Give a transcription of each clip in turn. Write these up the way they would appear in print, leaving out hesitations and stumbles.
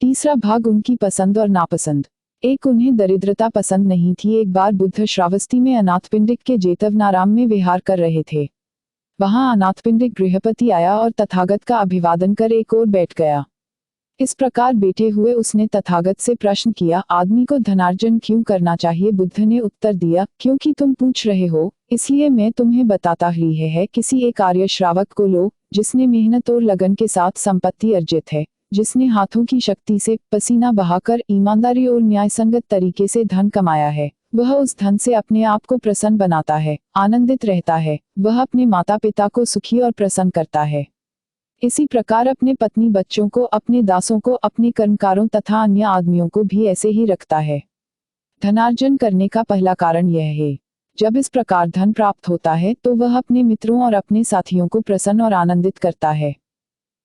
तीसरा भाग उनकी पसंद और नापसंद। एक, उन्हें दरिद्रता पसंद नहीं थी। एक बार बुद्ध श्रावस्ती में अनाथपिंडिक के जेतवनाराम में विहार कर रहे थे। वहां अनाथपिंडिक गृहपति आया और तथागत का अभिवादन कर एक ओर बैठ गया। इस प्रकार बैठे हुए उसने तथागत से प्रश्न किया, आदमी को धनार्जन क्यों करना चाहिए? बुद्ध ने उत्तर दिया, क्योंकि तुम पूछ रहे हो, इसलिए मैं तुम्हें बताता ही है। किसी एक आर्य श्रावक को लो, जिसने मेहनत और लगन के साथ संपत्ति अर्जित है, जिसने हाथों की शक्ति से पसीना बहाकर ईमानदारी और न्यायसंगत तरीके से धन कमाया है। वह उस धन से अपने आप को प्रसन्न बनाता है, आनंदित रहता है। वह अपने माता पिता को सुखी और प्रसन्न करता है। इसी प्रकार अपने पत्नी बच्चों को, अपने दासों को, अपने कर्मकारों तथा अन्य आदमियों को भी ऐसे ही रखता है। धनार्जन करने का पहला कारण यह है, जब इस प्रकार धन प्राप्त होता है तो वह अपने मित्रों और अपने साथियों को प्रसन्न और आनंदित करता है।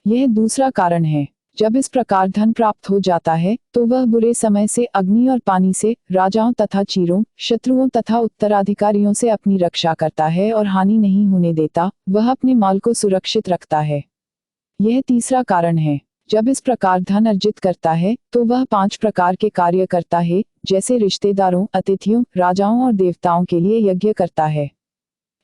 यह दूसरा कारण है, जब इस प्रकार धन प्राप्त हो जाता है तो वह बुरे समय से, अग्नि और पानी से, राजाओं तथा चीरों, शत्रुओं तथा उत्तराधिकारियों से अपनी रक्षा करता है और हानि नहीं होने देता। वह अपने माल को सुरक्षित रखता है। यह तीसरा कारण है, जब इस प्रकार धन अर्जित करता है तो वह 5 प्रकार के कार्य करता है, जैसे रिश्तेदारों, अतिथियों, राजाओं और देवताओं के लिए यज्ञ करता है।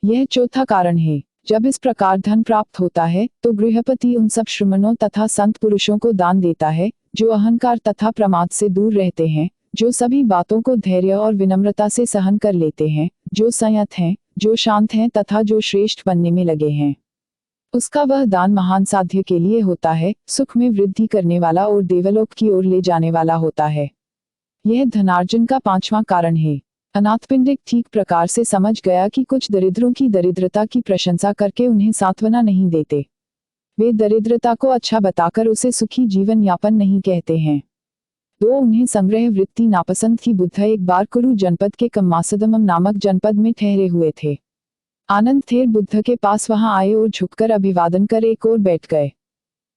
यह चौथा कारण है, जब इस प्रकार धन प्राप्त होता है तो गृहपति उन सब श्रमणों तथा संत पुरुषों को दान देता है, जो अहंकार तथा प्रमाद से दूर रहते हैं, जो सभी बातों को धैर्य और विनम्रता से सहन कर लेते हैं, जो संयत हैं, जो शांत हैं तथा जो श्रेष्ठ बनने में लगे हैं। उसका वह दान महान साध्य के लिए होता है, सुख में वृद्धि करने वाला और देवलोक की ओर ले जाने वाला होता है। यह धनार्जन का 5वां कारण है। अनाथपिंडिक ठीक प्रकार से समझ गया कि कुछ दरिद्रों की दरिद्रता की प्रशंसा करके उन्हें सांत्वना नहीं देते। वे दरिद्रता को अच्छा बताकर उसे सुखी जीवन यापन नहीं कहते हैं। 2, उन्हें संग्रह वृत्ति नापसंद थी। बुद्ध एक बार कुरु जनपद के कम्मासदमम नामक जनपद में ठहरे हुए थे। आनंद थेर बुद्ध के पास वहां आए और झुककर अभिवादन कर एक ओर बैठ गए।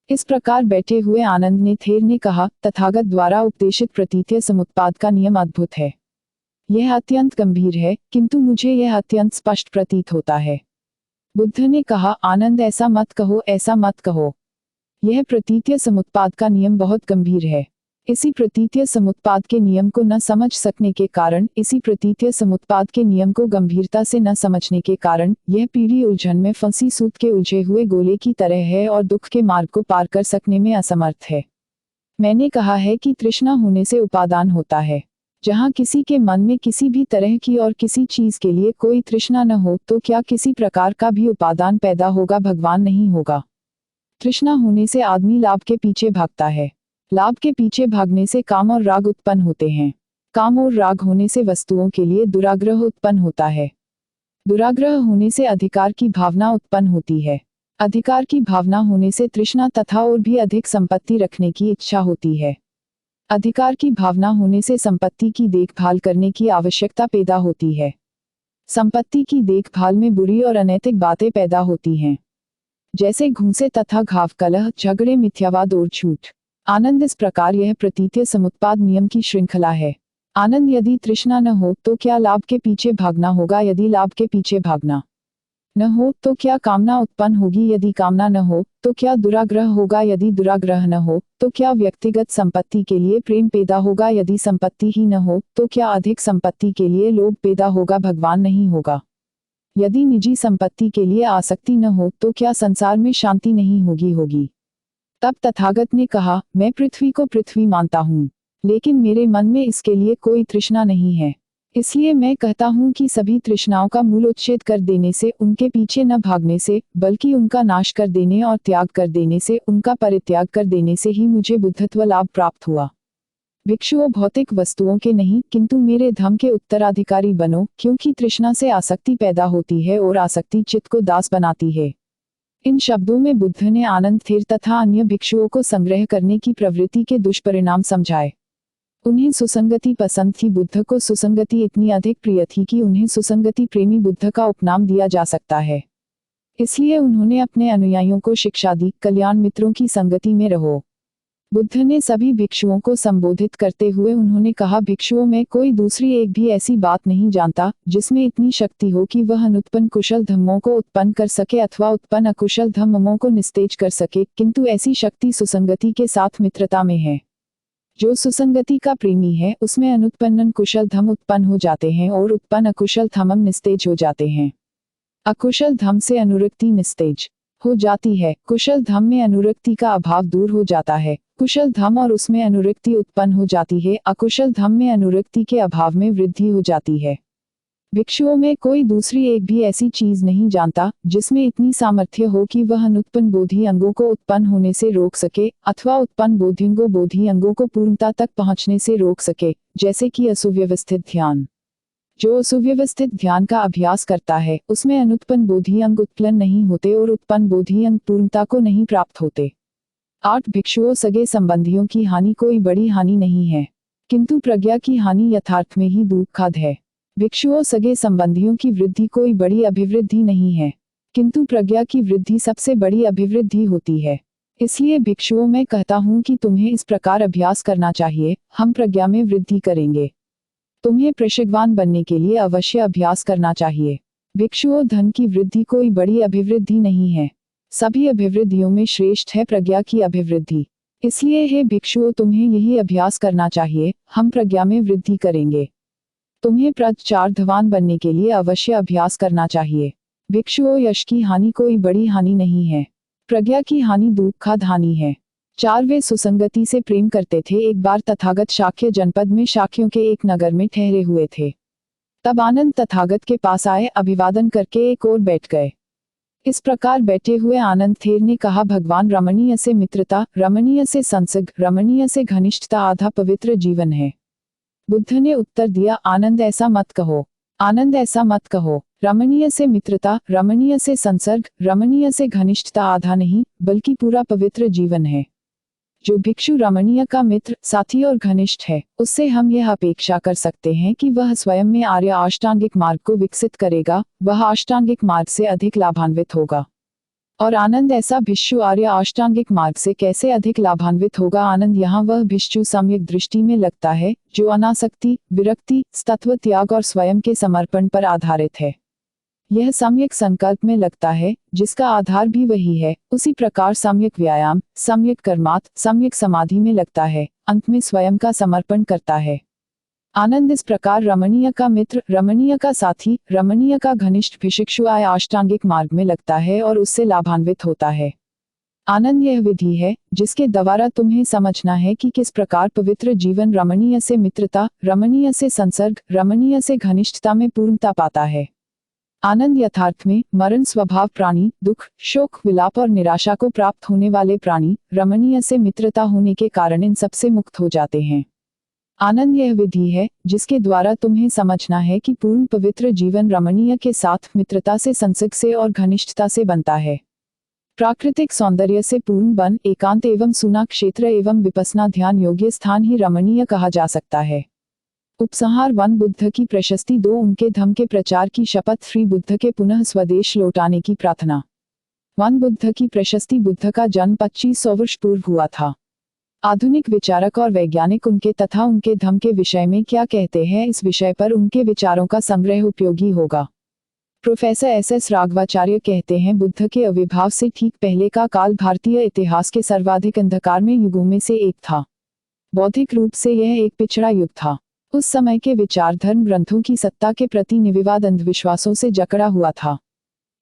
इस प्रकार बैठे हुए आनंद ने थेर ने कहा, तथागत द्वारा उपदेशित प्रतीत्य समुत्पाद का नियम अद्भुत है। यह अत्यंत गंभीर है, किंतु मुझे यह अत्यंत स्पष्ट प्रतीत होता है। बुद्ध ने कहा, आनंद ऐसा मत कहो, ऐसा मत कहो। यह प्रतीत्य समुत्पाद का नियम बहुत गंभीर है। इसी प्रतीत्य समुत्पाद के नियम को न समझ सकने के कारण, इसी प्रतीत्य समुत्पाद के नियम को गंभीरता से न समझने के कारण, यह पीढ़ी उलझन में फंसी सूत के उलझे हुए गोले की तरह है और दुख के मार्ग को पार कर सकने में असमर्थ है। मैंने कहा है कि तृष्णा होने से उपादान होता है। जहाँ किसी के मन में किसी भी तरह की और किसी चीज के लिए कोई तृष्णा न हो तो क्या किसी प्रकार का भी उपादान पैदा होगा? भगवान नहीं होगा। तृष्णा होने से आदमी लाभ के पीछे भागता है। लाभ के पीछे भागने से काम और राग उत्पन्न होते हैं। काम और राग होने से वस्तुओं के लिए दुराग्रह उत्पन्न होता है। दुराग्रह होने से अधिकार की भावना उत्पन्न होती है। अधिकार की भावना होने से तृष्णा तथा और भी अधिक संपत्ति रखने की इच्छा होती है। अधिकार की भावना होने से संपत्ति की देखभाल करने की आवश्यकता पैदा होती है। संपत्ति की देखभाल में बुरी और अनैतिक बातें पैदा होती हैं, जैसे घूंसे तथा घाव, कलह, झगड़े, मिथ्यावाद और झूठ। आनंद इस प्रकार यह प्रतीत्य समुत्पाद नियम की श्रृंखला है। आनंद, यदि तृष्णा न हो तो क्या लाभ के पीछे भागना होगा? यदि लाभ के पीछे भागना न हो तो क्या कामना उत्पन्न होगी? यदि कामना न हो तो क्या दुराग्रह होगा? यदि दुराग्रह न हो तो क्या व्यक्तिगत संपत्ति के लिए प्रेम पैदा होगा? यदि संपत्ति ही न हो तो क्या अधिक संपत्ति के लिए लोभ पैदा होगा? भगवान नहीं होगा। यदि निजी संपत्ति के लिए आसक्ति न हो तो क्या संसार में शांति नहीं होगी? तब तथागत ने कहा, मैं पृथ्वी को पृथ्वी मानता हूँ, लेकिन मेरे मन में इसके लिए कोई तृष्णा नहीं है। इसलिए मैं कहता हूँ कि सभी तृष्णाओं का मूलोच्छेद कर देने से, उनके पीछे न भागने से, बल्कि उनका नाश कर देने और त्याग कर देने से, उनका परित्याग कर देने से ही मुझे बुद्धत्व लाभ प्राप्त हुआ। भिक्षुओं, भौतिक वस्तुओं के नहीं किंतु मेरे धम्म के उत्तराधिकारी बनो, क्योंकि तृष्णा से आसक्ति पैदा होती है और आसक्ति चित्त को दास बनाती है। इन शब्दों में बुद्ध ने आनंद थेर तथा अन्य भिक्षुओं को संग्रह करने की प्रवृत्ति के दुष्परिणाम समझाए। उन्हें सुसंगति पसंद थी। बुद्ध को सुसंगति इतनी अधिक प्रिय थी कि उन्हें सुसंगति प्रेमी बुद्ध का उपनाम दिया जा सकता है। इसलिए उन्होंने अपने अनुयायियों को शिक्षा दी, कल्याण मित्रों की संगति में रहो। बुद्ध ने सभी भिक्षुओं को संबोधित करते हुए उन्होंने कहा, भिक्षुओं में कोई दूसरी एक भी ऐसी बात नहीं जानता जिसमें इतनी शक्ति हो कि वह अनुत्पन्न कुशल धम्मों को उत्पन्न कर सके अथवा उत्पन्न अकुशल धम्मों को निस्तेज कर सके, किंतु ऐसी शक्ति सुसंगति के साथ मित्रता में है। जो सुसंगति का प्रेमी है उसमें अनुत्पन्न कुशल धम उत्पन्न हो जाते हैं और उत्पन्न अकुशल धमम निस्तेज हो जाते हैं। अकुशल धम से अनुरक्ति निस्तेज हो जाती है। कुशल धम में अनुरक्ति का अभाव दूर हो जाता है। कुशल धम और उसमें अनुरक्ति उत्पन्न हो जाती है। अकुशल धम में अनुरक्ति के अभाव में वृद्धि हो जाती है। भिक्षुओं में कोई दूसरी एक भी ऐसी चीज नहीं जानता जिसमें इतनी सामर्थ्य हो कि वह अनुत्पन्न बोधि अंगों को उत्पन्न होने से रोक सके अथवा उत्पन्न बोधिंगों बोधि अंगों को पूर्णता तक पहुंचने से रोक सके, जैसे कि असुव्यवस्थित ध्यान। जो असुव्यवस्थित ध्यान का अभ्यास करता है उसमें अनुत्पन्न बोधि अंग उत्पन्न नहीं होते और उत्पन्न बोधि अंग पूर्णता को नहीं प्राप्त होते। 8 भिक्षुओं सगे संबंधियों की हानि कोई बड़ी हानि नहीं है, किंतु प्रज्ञा की हानि यथार्थ में ही दुखद है। भिक्षुओं सगे संबंधियों की वृद्धि कोई बड़ी अभिवृद्धि नहीं है, किंतु प्रज्ञा की वृद्धि सबसे बड़ी अभिवृद्धि होती है। इसलिए भिक्षुओं में कहता हूँ कि तुम्हें इस प्रकार अभ्यास करना चाहिए, हम प्रज्ञा में वृद्धि करेंगे। तुम्हें प्रशिक्षवान बनने के लिए अवश्य अभ्यास करना चाहिए। भिक्षुओं धन की वृद्धि कोई बड़ी अभिवृद्धि नहीं है, सभी अभिवृद्धियों में श्रेष्ठ है प्रज्ञा की अभिवृद्धि। इसलिए हे भिक्षुओं तुम्हें यही अभ्यास करना चाहिए, हम प्रज्ञा में वृद्धि करेंगे। तुम्हें प्रचारधवान बनने के लिए अवश्य अभ्यास करना चाहिए। भिक्षुओं यश की हानि कोई बड़ी हानि नहीं है, प्रज्ञा की हानि दुखद हानि है। 4 वे सुसंगति से प्रेम करते थे। एक बार तथागत शाक्य जनपद में शाक्यों के एक नगर में ठहरे हुए थे। तब आनंद तथागत के पास आए, अभिवादन करके एक ओर बैठ गए। इस प्रकार बैठे हुए आनंद थेर ने कहा, भगवान रमणीय से मित्रता, रमणीय से संसर्ग, रमणीय से घनिष्ठता आधा पवित्र जीवन है। बुद्ध ने उत्तर दिया, आनंद ऐसा मत कहो, आनंद ऐसा मत कहो। रमणीय से मित्रता, रमणीय से संसर्ग, रमणीय से घनिष्ठता आधा नहीं बल्कि पूरा पवित्र जीवन है। जो भिक्षु रमणीय का मित्र, साथी और घनिष्ठ है, उससे हम यह अपेक्षा कर सकते हैं कि वह स्वयं में आर्य अष्टांगिक मार्ग को विकसित करेगा, वह अष्टांगिक मार्ग से अधिक लाभान्वित होगा। और आनंद ऐसा भिक्षु आर्य अष्टांगिक मार्ग से कैसे अधिक लाभान्वित होगा? आनंद यहाँ वह भिक्षु सम्यक दृष्टि में लगता है जो अनासक्ति, विरक्ति, तत्व त्याग और स्वयं के समर्पण पर आधारित है। यह सम्यक संकल्प में लगता है जिसका आधार भी वही है। उसी प्रकार सम्यक व्यायाम, सम्यक कर्मात, सम्यक समाधि में लगता है, अंत में स्वयं का समर्पण करता है। आनंद इस प्रकार रमणीय का मित्र, रमणीय का साथी, रमणीय का घनिष्ठ भिक्षु आय अष्टांगिक मार्ग में लगता है और उससे लाभान्वित होता है। आनंद यह विधि है जिसके द्वारा तुम्हें समझना है कि किस प्रकार पवित्र जीवन रमणीय से मित्रता, रमणीय से संसर्ग, रमणीय से घनिष्ठता में पूर्णता पाता है। आनंद यथार्थ में मरण स्वभाव प्राणी, दुख, शोक, विलाप और निराशा को प्राप्त होने वाले प्राणी रमणीय से मित्रता होने के कारण इन सबसे मुक्त हो जाते हैं। आनंद यह विधि है जिसके द्वारा तुम्हें समझना है कि पूर्ण पवित्र जीवन रमणीय के साथ मित्रता से, संसर्ग से और घनिष्ठता से बनता है। प्राकृतिक सौंदर्य से पूर्ण वन, एकांत एवं सूना क्षेत्र एवं विपस्सना ध्यान योग्य स्थान ही रमणीय कहा जा सकता है। उपसंहार 1 बुद्ध की प्रशस्ति 2 उनके धम्म के प्रचार की शपथ 3 बुद्ध के पुनः स्वदेश लौटाने की प्रार्थना। 1 बुद्ध की प्रशस्ति बुद्ध का जन्म 2500 वर्ष पूर्व हुआ था। आधुनिक विचारक और वैज्ञानिक उनके तथा उनके धम्म के विषय में क्या कहते हैं, इस विषय पर उनके विचारों का संग्रह उपयोगी होगा। प्रोफेसर एस राघवाचार्य कहते हैं, बुद्ध के आविर्भाव से ठीक पहले का काल भारतीय इतिहास के सर्वाधिक अंधकारमय युगों में से एक था। बौद्धिक रूप से यह एक पिछड़ा युग था। उस समय के विचार धर्म ग्रंथों की सत्ता के प्रति निर्विवाद अंधविश्वासों से जकड़ा हुआ था।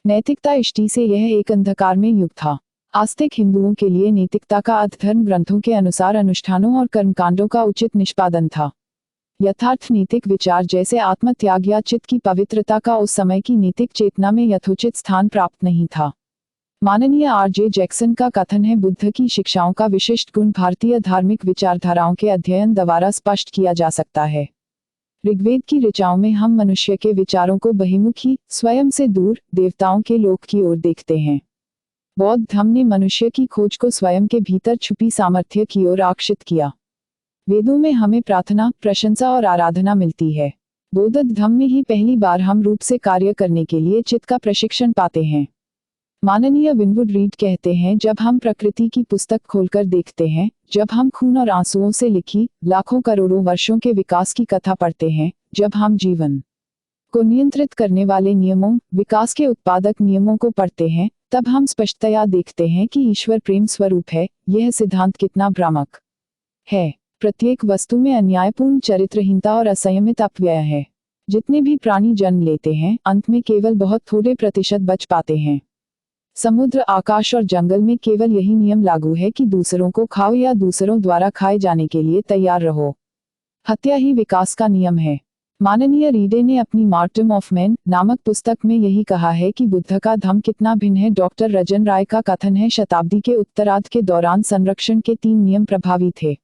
नैतिकता दृष्टि से यह एक अंधकारमय युग था। आस्तिक हिंदुओं के लिए नैतिकता का अर्थ धर्म ग्रंथों के अनुसार अनुष्ठानों और कर्मकांडों का उचित निष्पादन था। यथार्थ नैतिक विचार जैसे आत्मत्याग या चित्त की पवित्रता का उस समय की नैतिक चेतना में यथोचित स्थान प्राप्त नहीं था। माननीय आर.जे. जैक्सन का कथन है, बुद्ध की शिक्षाओं का विशिष्ट गुण भारतीय धार्मिक विचारधाराओं के अध्ययन द्वारा स्पष्ट किया जा सकता है। ऋग्वेद की ऋचाओं में हम मनुष्य के विचारों को बहिमुखी, स्वयं से दूर, देवताओं के लोक की ओर देखते हैं। बौद्ध धम्म ने मनुष्य की खोज को स्वयं के भीतर छुपी सामर्थ्य की ओर आकर्षित किया। वेदों में हमें प्रार्थना, प्रशंसा और आराधना मिलती है। बौद्ध धम्म में ही पहली बार हम रूप से कार्य करने के लिए चित्त का प्रशिक्षण पाते हैं। माननीय विनवुड रीड कहते हैं, जब हम प्रकृति की पुस्तक खोलकर देखते हैं, जब हम खून और आंसुओं से लिखी लाखों करोड़ों वर्षों के विकास की कथा पढ़ते हैं, जब हम जीवन को नियंत्रित करने वाले नियमों, विकास के उत्पादक नियमों को पढ़ते हैं, तब हम स्पष्टतया देखते हैं कि ईश्वर प्रेम स्वरूप है। यह सिद्धांत कितना भ्रामक है। प्रत्येक वस्तु में अन्यायपूर्ण चरित्रहीनता और असंयमित अपव्यय है। जितने भी प्राणी जन्म लेते हैं, अंत में केवल बहुत थोड़े प्रतिशत बच पाते हैं। समुद्र, आकाश और जंगल में केवल यही नियम लागू है कि दूसरों को खाओ या दूसरों द्वारा खाए जाने के लिए तैयार रहो। हत्या ही विकास का नियम है। माननीय रीडे ने अपनी मार्टम ऑफ मैन नामक पुस्तक में यही कहा है कि बुद्ध का धम्म कितना भिन्न है। डॉक्टर रजन राय का कथन है, शताब्दी के उत्तरार्ध के दौरान संरक्षण के 3 नियम प्रभावी थे।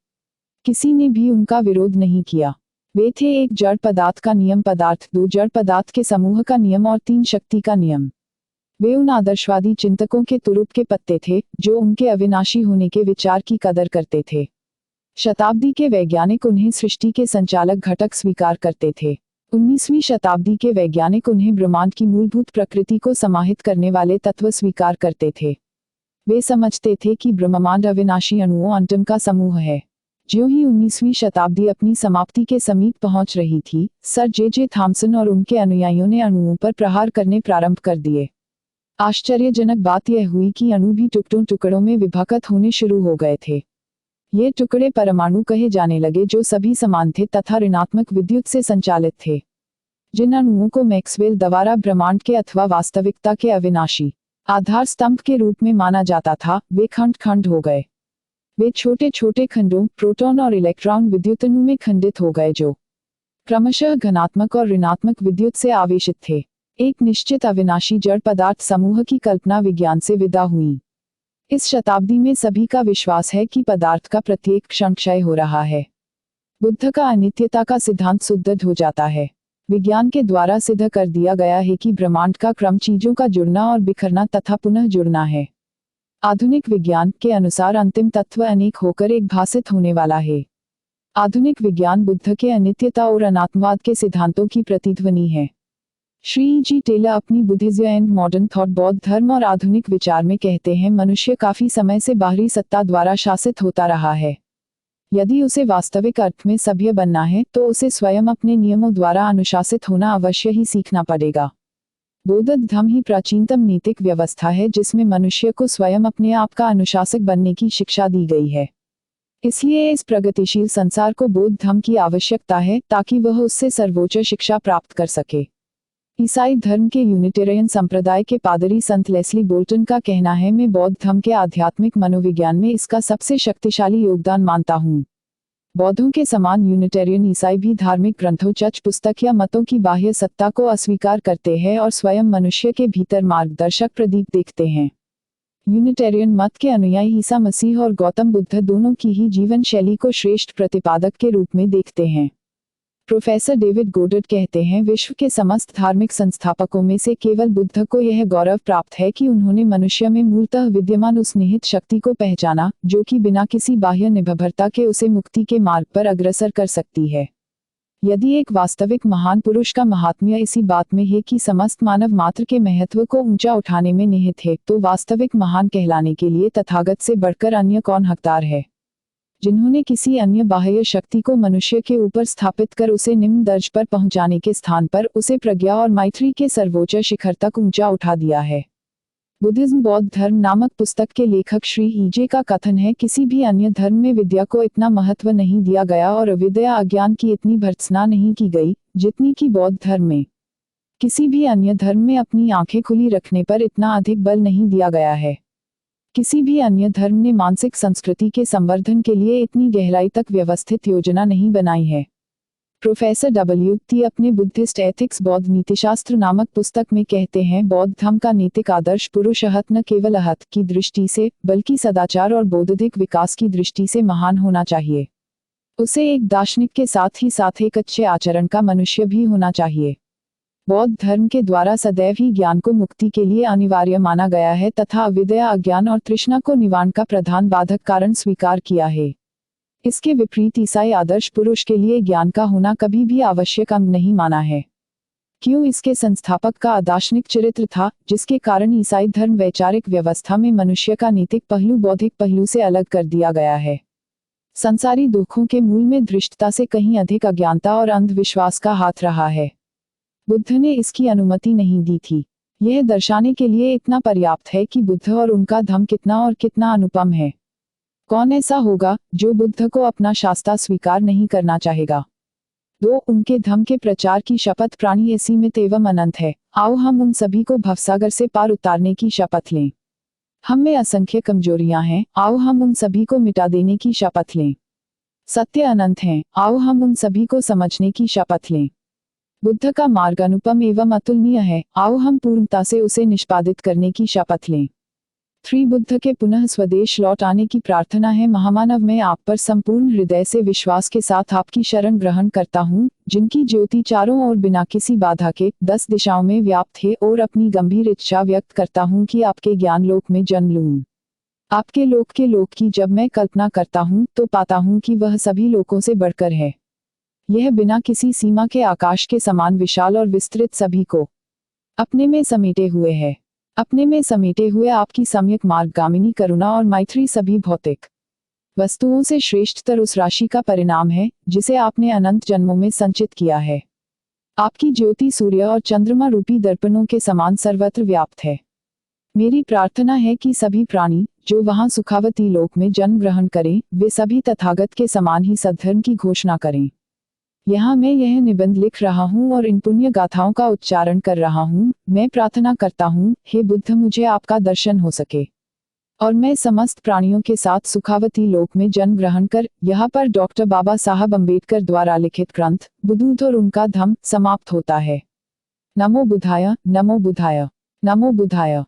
किसी ने भी उनका विरोध नहीं किया। वे थे 1 जड़ पदार्थ का नियम पदार्थ, 2 जड़ पदार्थ के समूह का नियम और 3 शक्ति का नियम। वे उन आदर्शवादी चिंतकों के तुरुप के पत्ते थे जो उनके अविनाशी होने के विचार की कदर करते थे। शताब्दी के वैज्ञानिक उन्हें सृष्टि के संचालक घटक स्वीकार करते थे। 19वीं शताब्दी के वैज्ञानिक उन्हें ब्रह्मांड की मूलभूत प्रकृति को समाहित करने वाले तत्व स्वीकार करते थे। वे समझते थे कि ब्रह्मांड अविनाशी अणुओं एटम का समूह है। ज्यों ही 19वीं शताब्दी अपनी समाप्ति के समीप पहुंच रही थी, सर जे थॉमसन और उनके अनुयायियों ने अणुओं पर प्रहार करने प्रारंभ कर दिए। आश्चर्यजनक बात यह हुई कि अणु भी टुकड़ों में विभाजित होने शुरू हो गए थे। ये टुकड़े परमाणु कहे जाने लगे, जो सभी समान थे तथा ऋणात्मक विद्युत से संचालित थे। जिन अणुओं को मैक्सवेल द्वारा ब्रह्मांड के अथवा वास्तविकता के अविनाशी आधार स्तंभ के रूप में माना जाता था, वे खंड हो गए। वे छोटे छोटे खंडों, प्रोटॉन और इलेक्ट्रॉन विद्युत अणु में खंडित हो गए, जो क्रमशः धनात्मक और ऋणात्मक विद्युत से आवेशित थे। एक निश्चित अविनाशी जड़ पदार्थ समूह की कल्पना विज्ञान से विदा हुई। इस शताब्दी में सभी का विश्वास है कि पदार्थ का प्रत्येक क्षण क्षय हो रहा है। बुद्ध का अनित्यता का सिद्धांत सुदृढ़ हो जाता है। विज्ञान के द्वारा सिद्ध कर दिया गया है कि ब्रह्मांड का क्रम चीजों का जुड़ना और बिखरना तथा पुनः जुड़ना है। आधुनिक विज्ञान के अनुसार अंतिम तत्व अनेक होकर एक भासित होने वाला है। आधुनिक विज्ञान बुद्ध के अनित्यता और अनात्मवाद के सिद्धांतों की प्रतिध्वनि है। श्री जी टेलर अपनी बुद्धिज्म एंड मॉडर्न थॉट बौद्ध धर्म और आधुनिक विचार में कहते हैं, मनुष्य काफी समय से बाहरी सत्ता द्वारा शासित होता रहा है। यदि उसे वास्तविक अर्थ में सभ्य बनना है तो उसे स्वयं अपने नियमों द्वारा अनुशासित होना अवश्य ही सीखना पड़ेगा। बौद्ध धर्म ही प्राचीनतम नैतिक व्यवस्था है जिसमें मनुष्य को स्वयं अपने आप का अनुशासक बनने की शिक्षा दी गई है। इसलिए इस प्रगतिशील संसार को बौद्ध धर्म की आवश्यकता है ताकि वह उससे सर्वोच्च शिक्षा प्राप्त कर सके। ईसाई धर्म के यूनिटेरियन संप्रदाय के पादरी संत लेस्ली बोल्टन का कहना है, मैं बौद्ध धर्म के आध्यात्मिक मनोविज्ञान में इसका सबसे शक्तिशाली योगदान मानता हूँ। बौद्धों के समान यूनिटेरियन ईसाई भी धार्मिक ग्रंथों, चर्च पुस्तक या मतों की बाह्य सत्ता को अस्वीकार करते हैं और स्वयं मनुष्य के भीतर मार्गदर्शक प्रदीप देखते हैं। यूनिटेरियन मत के अनुयायी ईसा मसीह और गौतम बुद्ध दोनों की ही जीवन शैली को श्रेष्ठ प्रतिपादक के रूप में देखते हैं। प्रोफेसर डेविड गोडर्ड कहते हैं, विश्व के समस्त धार्मिक संस्थापकों में से केवल बुद्ध को यह गौरव प्राप्त है कि उन्होंने मनुष्य में मूलतः विद्यमान उस निहित शक्ति को पहचाना जो कि बिना किसी बाह्य निर्भरता के उसे मुक्ति के मार्ग पर अग्रसर कर सकती है। यदि एक वास्तविक महान पुरुष का महात्म्य इसी बात में है कि समस्त मानव मात्र के महत्व को ऊंचा उठाने में निहित है, तो वास्तविक महान कहलाने के लिए तथागत से बढ़कर अन्य कौन हकदार है? जिन्होंने किसी अन्य बाह्य शक्ति को मनुष्य के ऊपर स्थापित कर उसे निम्न दर्ज पर पहुंचाने के स्थान पर उसे प्रज्ञा और मैत्री के सर्वोच्च शिखर तक ऊंचा उठा दिया है। बुद्धिज्म बौद्ध धर्म नामक पुस्तक के लेखक श्री ईजे का कथन है, किसी भी अन्य धर्म में विद्या को इतना महत्व नहीं दिया गया और अविद्या अज्ञान की इतनी भर्त्सना नहीं की गई जितनी कि बौद्ध धर्म में। किसी भी अन्य धर्म में अपनी आंखें खुली रखने पर इतना अधिक बल नहीं दिया गया है। किसी भी अन्य धर्म ने मानसिक संस्कृति के संवर्धन के लिए इतनी गहराई तक व्यवस्थित योजना नहीं बनाई है। Professor W.T. अपने बुद्धिस्ट एथिक्स बौद्ध नीतिशास्त्र नामक पुस्तक में कहते हैं, बौद्ध धर्म का नैतिक आदर्श पुरुष अहत न केवल अहत की दृष्टि से बल्कि सदाचार और बौद्धिक विकास की दृष्टि से महान होना चाहिए। उसे एक दार्शनिक के साथ एक अच्छे आचरण का मनुष्य भी होना चाहिए। बौद्ध धर्म के द्वारा सदैव ही ज्ञान को मुक्ति के लिए अनिवार्य माना गया है तथा अविद्या, अज्ञान और तृष्णा को निवारण का प्रधान बाधक कारण स्वीकार किया है। इसके विपरीत ईसाई आदर्श पुरुष के लिए ज्ञान का होना कभी भी आवश्यक अंग नहीं माना है। क्यों? इसके संस्थापक का अदार्शनिक चरित्र था, जिसके कारण ईसाई धर्म वैचारिक व्यवस्था में मनुष्य का नैतिक पहलू बौद्धिक पहलू से अलग कर दिया गया है। संसारी दुखों के मूल में धृष्टता से कहीं अधिक अज्ञानता और अंधविश्वास का हाथ रहा है। बुद्ध ने इसकी अनुमति नहीं दी थी। यह दर्शाने के लिए इतना पर्याप्त है कि बुद्ध और उनका धर्म कितना और कितना अनुपम है। कौन ऐसा होगा जो बुद्ध को अपना शास्त्र स्वीकार नहीं करना चाहेगा? 2. उनके धम्म के प्रचार की शपथ प्राणी असीमित एवं अनंत है। आओ हम उन सभी को भवसागर से पार उतारने की शपथ लें। हम में असंख्य कमजोरियां हैं, आओ हम उन सभी को मिटा देने की शपथ लें। सत्य अनंत हैं, आओ हम उन सभी को समझने की शपथ लें। बुद्ध का मार्ग अनुपम एवं अतुलनीय है, आओ हम पूर्णता से उसे निष्पादित करने की शपथ लें। 3. बुद्ध के पुनः स्वदेश लौट आने की प्रार्थना है। महामानव, मैं आप पर संपूर्ण हृदय से विश्वास के साथ आपकी शरण ग्रहण करता हूँ, जिनकी ज्योति चारों ओर बिना किसी बाधा के 10 दिशाओं में व्याप्त है, और अपनी गंभीर इच्छा व्यक्त करता हूँ कि आपके ज्ञान लोक में जन्म लूँ। आपके लोक के लोक की जब मैं कल्पना करता हूँ तो पाता हूँ कि वह सभी लोकों से बढ़कर है। यह बिना किसी सीमा के आकाश के समान विशाल और विस्तृत सभी को अपने में समेटे हुए है। अपने में समेटे हुए आपकी सम्यक मार्गगामिनी करुणा और मैत्री सभी भौतिक वस्तुओं से श्रेष्ठतर उस राशि का परिणाम है जिसे आपने अनंत जन्मों में संचित किया है। आपकी ज्योति सूर्य और चंद्रमा रूपी दर्पणों के समान सर्वत्र व्याप्त है। मेरी प्रार्थना है कि सभी प्राणी जो वहां सुखावती लोक में जन्म ग्रहण करें, वे सभी तथागत के समान ही सद्धर्म की घोषणा करें। यहाँ मैं यह निबंध लिख रहा हूँ और इन पुण्य गाथाओं का उच्चारण कर रहा हूँ। मैं प्रार्थना करता हूँ, हे बुद्ध, मुझे आपका दर्शन हो सके और मैं समस्त प्राणियों के साथ सुखावती लोक में जन्म ग्रहण कर यहाँ पर डॉक्टर बाबा साहब अम्बेडकर द्वारा लिखित ग्रंथ बुद्धूत और उनका धम्म समाप्त होता है। नमो बुद्धाय, नमो बुद्धाय, नमो बुद्धाय।